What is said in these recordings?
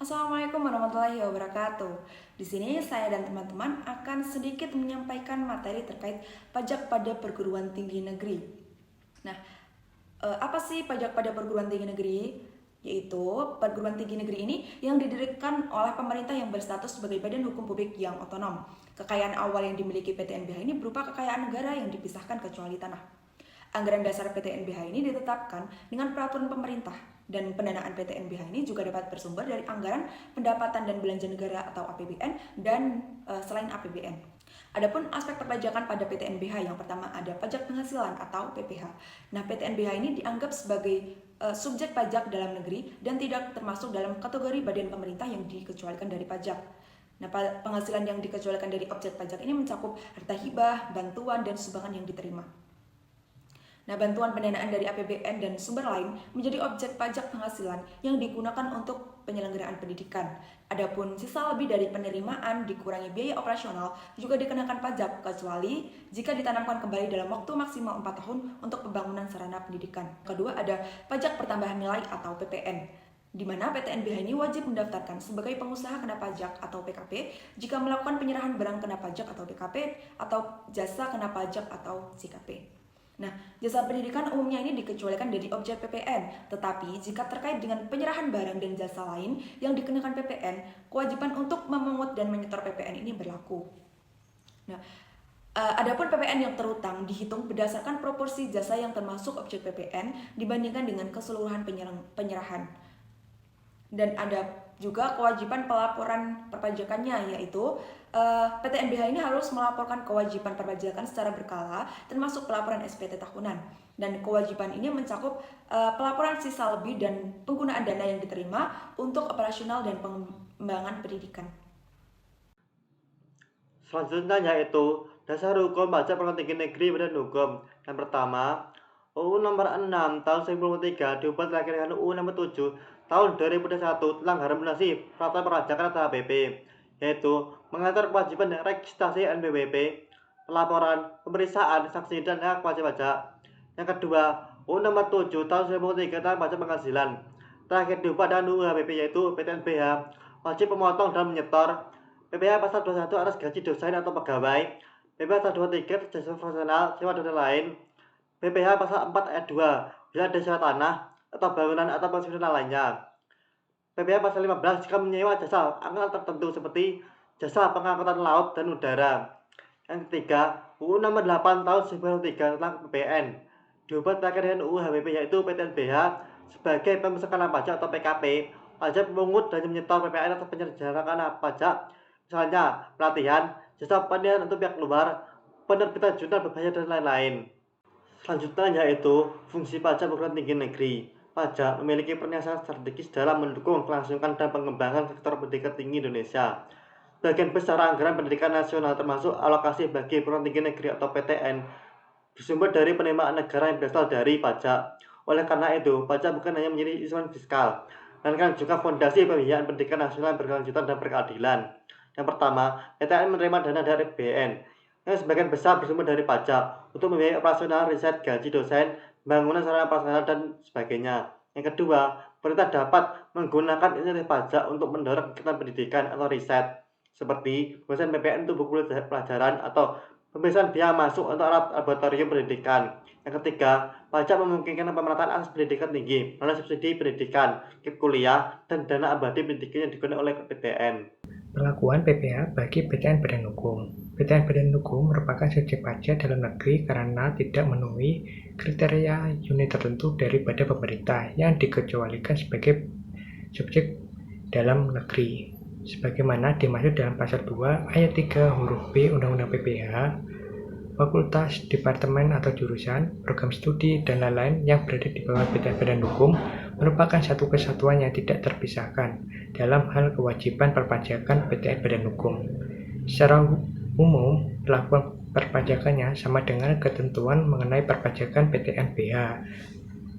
Assalamualaikum warahmatullahi wabarakatuh. Di sini saya dan teman-teman akan sedikit menyampaikan materi terkait pajak pada perguruan tinggi negeri. Nah, apa sih pajak pada perguruan tinggi negeri? Yaitu perguruan tinggi negeri ini yang didirikan oleh pemerintah yang berstatus sebagai badan hukum publik yang otonom. Kekayaan awal yang dimiliki PTNBH ini berupa kekayaan negara yang dipisahkan kecuali tanah. Anggaran dasar PTNBH ini ditetapkan dengan peraturan pemerintah dan pendanaan PTNBH ini juga dapat bersumber dari anggaran pendapatan dan belanja negara atau APBN dan selain APBN. Adapun aspek perpajakan pada PTNBH yang pertama ada pajak penghasilan atau PPh. Nah, PTNBH ini dianggap sebagai subjek pajak dalam negeri dan tidak termasuk dalam kategori badan pemerintah yang dikecualikan dari pajak. Nah, penghasilan yang dikecualikan dari objek pajak ini mencakup harta hibah, bantuan, dan sumbangan yang diterima. Nah, bantuan pendanaan dari APBN dan sumber lain menjadi objek pajak penghasilan yang digunakan untuk penyelenggaraan pendidikan. Adapun sisa lebih dari penerimaan dikurangi biaya operasional juga dikenakan pajak, kecuali jika ditanamkan kembali dalam waktu maksimal 4 tahun untuk pembangunan sarana pendidikan. Kedua ada pajak pertambahan nilai atau PPN, di mana PTNBH ini wajib mendaftarkan sebagai pengusaha kena pajak atau PKP jika melakukan penyerahan barang kena pajak atau PKP atau jasa kena pajak atau JKP. Nah, jasa pendidikan umumnya ini dikecualikan dari objek PPN, tetapi jika terkait dengan penyerahan barang dan jasa lain yang dikenakan PPN, kewajiban untuk memungut dan menyetor PPN ini berlaku. Nah, adapun PPN yang terutang dihitung berdasarkan proporsi jasa yang termasuk objek PPN dibandingkan dengan keseluruhan penyerahan. Dan ada juga kewajiban pelaporan perpajakannya, yaitu PTNBH ini harus melaporkan kewajiban perpajakan secara berkala termasuk pelaporan SPT tahunan. Dan kewajiban ini mencakup pelaporan sisa lebih dan penggunaan dana yang diterima untuk operasional dan pengembangan pendidikan. Selanjutnya yaitu dasar hukum pajak perguruan tinggi negeri Badan Hukum. Yang pertama, UU nomor 6 tahun 1993 diubah terakhir dengan UU nomor 7 tahun 2021 tentang harmonisasi peraturan perpajakan atau HPP, yaitu mengatur kewajiban registrasi NPWP, pelaporan, pemeriksaan, saksi, dan hak wajib pajak. Yang kedua, UU nomor 7 tahun 2003 tentang pajak penghasilan. Terakhir diubah dengan UU HPP yaitu PTNBH, wajib memotong dan menyetor. PPh pasal 21 atas gaji dosen atau pegawai. PPh pasal 23 jasa profesional, sewa dan lain. PPh pasal 4 ayat 2 bila ada sewa tanah atau bangunan atau fungsional lainnya. PPh pasal 15 jika menyewa jasa angkutan tertentu seperti jasa pengangkutan laut dan udara. Yang ketiga, UU nomor 8 tahun 1993 tentang PPN diubah terakhir dengan UU HPP yaitu PTNBH sebagai pemusyawaratan pajak atau PKP, wajib memungut dan menyetor PPN atau penyelenggaraan pajak, misalnya pelatihan, jasa pendidikan untuk pihak luar, penerbitan jurnal berbayar dan lain-lain. Selanjutnya yaitu fungsi pajak perguruan tinggi negeri. Pajak memiliki peran strategis dalam mendukung kelangsungan dan pengembangan sektor pendidikan tinggi Indonesia. Bagian besar anggaran pendidikan nasional termasuk alokasi bagi perguruan tinggi negeri atau PTN bersumber dari penerimaan negara yang berasal dari pajak. Oleh karena itu, pajak bukan hanya menjadi instrumen fiskal, melainkan juga fondasi pembiayaan pendidikan nasional yang berkelanjutan dan berkeadilan. Yang pertama, PTN menerima dana dari APBN yang sebagian besar bersumber dari pajak untuk membiayai operasional, riset, gaji dosen, bangunan sarana prasarana, dan sebagainya. Yang kedua, pemerintah dapat menggunakan insentif pajak untuk mendorong kegiatan pendidikan atau riset, seperti pembebasan PPN untuk buku pelajaran atau pembebasan biaya masuk untuk alat laboratorium pendidikan. Yang ketiga, pajak memungkinkan pemerataan akses pendidikan tinggi melalui subsidi pendidikan, KIP kuliah, dan dana abadi pendidikan yang digunakan oleh PTN. Perlakuan PPh bagi PTN Badan Hukum. PTN Badan Hukum merupakan subjek pajak dalam negeri karena tidak memenuhi kriteria unit tertentu dari badan pemerintah yang dikecualikan sebagai subjek dalam negeri. Sebagaimana dimaksud dalam pasal 2 ayat 3 huruf B Undang-Undang PPh, fakultas, departemen atau jurusan, program studi, dan lain-lain yang berada di bawah PTN Badan Hukum merupakan satu kesatuan yang tidak terpisahkan dalam hal kewajiban perpajakan PTN Badan Hukum. Secara umum, pelakuan perpajakannya sama dengan ketentuan mengenai perpajakan PTNBH.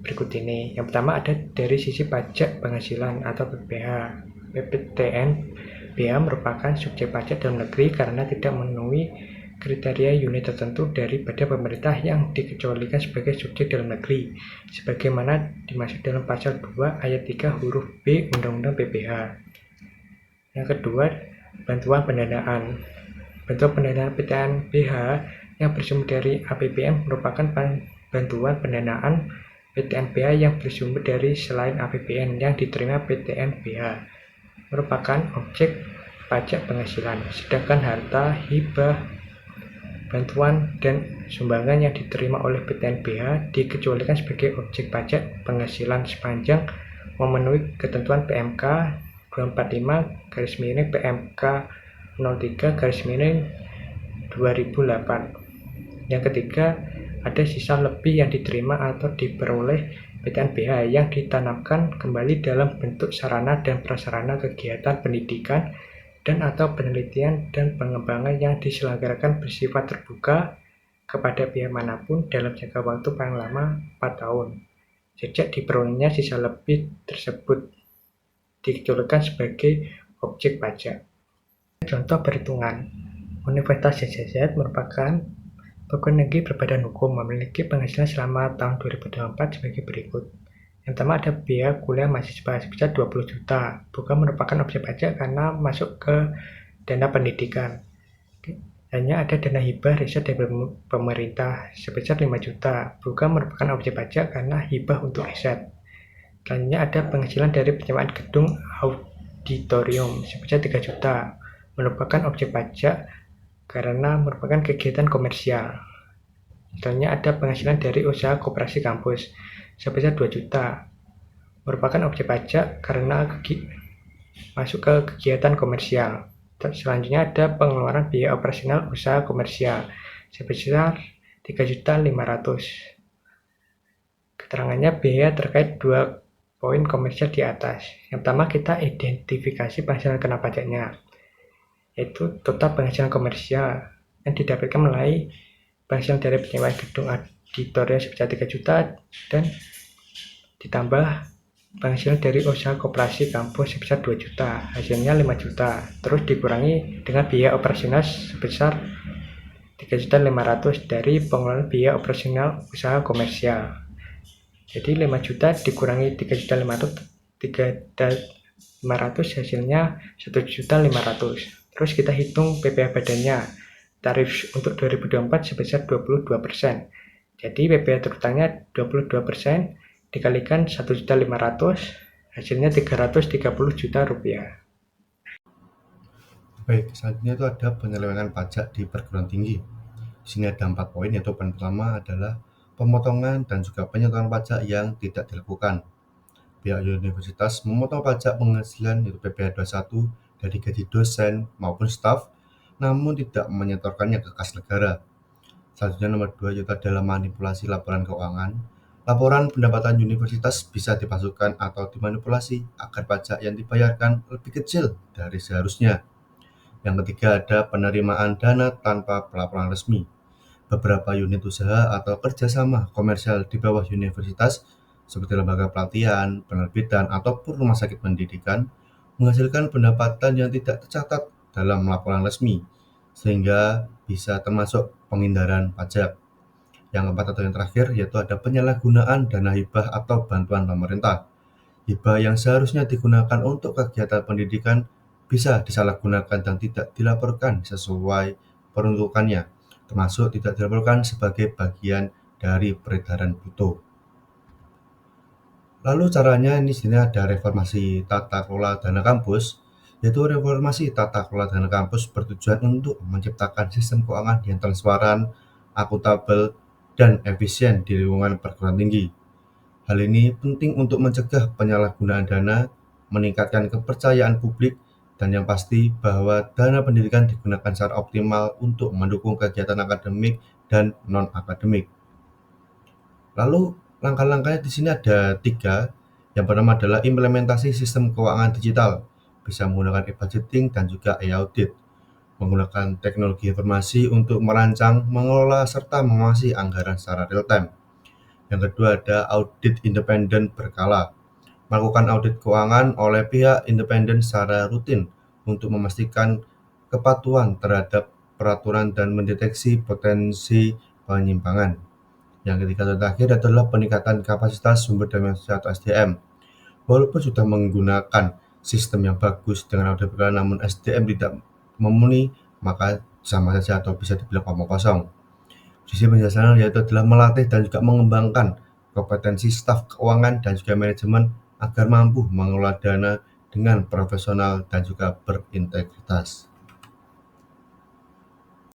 Berikut ini. Yang pertama ada dari sisi pajak penghasilan atau PPh. PTNBH merupakan subjek pajak dalam negeri karena tidak memenuhi kriteria unit tertentu dari badan pemerintah yang dikecualikan sebagai subjek dalam negeri, sebagaimana dimaksud dalam pasal 2 ayat 3 huruf B Undang-Undang PPh. Yang kedua, bantuan pendanaan. Bentuk pendanaan PTN BH yang bersumber dari APBN merupakan bantuan pendanaan PTN BH yang bersumber dari selain APBN yang diterima PTN BH merupakan objek pajak penghasilan, sedangkan harta, hibah, bantuan, dan sumbangan yang diterima oleh PTN BH dikecualikan sebagai objek pajak penghasilan sepanjang memenuhi ketentuan PMK 245 PMK 03-2008. Yang ketiga, ada sisa lebih yang diterima atau diperoleh PTN BH yang ditanamkan kembali dalam bentuk sarana dan prasarana kegiatan pendidikan dan atau penelitian dan pengembangan yang diselenggarakan bersifat terbuka kepada pihak manapun dalam jangka waktu paling lama 4 tahun. Sejak diperolehnya sisa lebih tersebut dikecualikan sebagai objek pajak. Contoh perhitungan, Universitas JJZ merupakan perguruan tinggi berbadan hukum memiliki penghasilan selama tahun 2024 sebagai berikut. Yang pertama ada biaya kuliah mahasiswa sebesar 20 juta, bukan merupakan objek pajak karena masuk ke dana pendidikan. Hanya ada dana hibah riset dari pemerintah sebesar 5 juta, bukan merupakan objek pajak karena hibah untuk riset. Selanjutnya ada penghasilan dari penyewaan gedung auditorium sebesar 3 juta, merupakan objek pajak karena merupakan kegiatan komersial. Selanjutnya ada penghasilan dari usaha koperasi kampus sebesar 2 juta, merupakan objek pajak karena masuk ke kegiatan komersial. Selanjutnya ada pengeluaran biaya operasional usaha komersial sebesar 3.500.000. Keterangannya biaya terkait 2 poin komersial di atas. Yang pertama kita identifikasi penghasilan kena pajaknya, yaitu total penghasilan komersial yang didapatkan melalui penghasilan dari penyewaan gedung auditorium sebesar 3 juta dan ditambah penghasilan dari usaha koperasi kampus sebesar 2 juta, hasilnya 5 juta, terus dikurangi dengan biaya operasional sebesar 3.500.000 dari pengeluaran biaya operasional usaha komersial. Jadi 5 juta dikurangi 3.500 hasilnya 1.500.000. Terus kita hitung PPh badannya. Tarif untuk 2024 sebesar 22%. Jadi PPh terutangnya 22% dikalikan 1.500.000, hasilnya 330 juta rupiah. Baik, selanjutnya itu ada penyelewengan pajak di perguruan tinggi. Di sini ada 4 poin, yaitu poin pertama adalah pemotongan dan juga penyetoran pajak yang tidak dilakukan. Pihak universitas memotong pajak penghasilan yaitu PPh 21 dari gaji dosen maupun staf, namun tidak menyetorkannya ke kas negara. Selanjutnya nomor 2 yaitu adalah manipulasi laporan keuangan. Laporan pendapatan universitas bisa dipalsukan atau dimanipulasi agar pajak yang dibayarkan lebih kecil dari seharusnya. Yang ketiga ada penerimaan dana tanpa pelaporan resmi. Beberapa unit usaha atau kerjasama komersial di bawah universitas seperti lembaga pelatihan, penerbitan, ataupun rumah sakit pendidikan menghasilkan pendapatan yang tidak tercatat dalam laporan resmi, sehingga bisa termasuk penghindaran pajak. Yang keempat atau yang terakhir yaitu ada penyalahgunaan dana hibah atau bantuan pemerintah. Hibah yang seharusnya digunakan untuk kegiatan pendidikan bisa disalahgunakan dan tidak dilaporkan sesuai peruntukannya, termasuk tidak dilaporkan sebagai bagian dari peredaran bruto. Lalu caranya di sini ada reformasi tata kelola dana kampus, yaitu reformasi tata kelola dana kampus bertujuan untuk menciptakan sistem keuangan yang transparan, akuntabel, dan efisien di lingkungan perguruan tinggi. Hal ini penting untuk mencegah penyalahgunaan dana, meningkatkan kepercayaan publik, dan yang pasti bahwa dana pendidikan digunakan secara optimal untuk mendukung kegiatan akademik dan non-akademik. Lalu langkah-langkahnya di sini ada 3. Yang pertama adalah implementasi sistem keuangan digital, bisa menggunakan e-budgeting dan juga e-audit, menggunakan teknologi informasi untuk merancang, mengelola, serta mengawasi anggaran secara real-time. Yang kedua ada audit independen berkala, melakukan audit keuangan oleh pihak independen secara rutin untuk memastikan kepatuhan terhadap peraturan dan mendeteksi potensi penyimpangan. Yang ketiga dan terakhir adalah peningkatan kapasitas sumber daya manusia atau SDM. Walaupun sudah menggunakan sistem yang bagus dengan audit berjalan namun SDM tidak memenuhi, maka sama saja atau bisa dibilang omong kosong. Visi penjelasan yaitu adalah melatih dan juga mengembangkan kompetensi staf keuangan dan juga manajemen agar mampu mengelola dana dengan profesional dan juga berintegritas.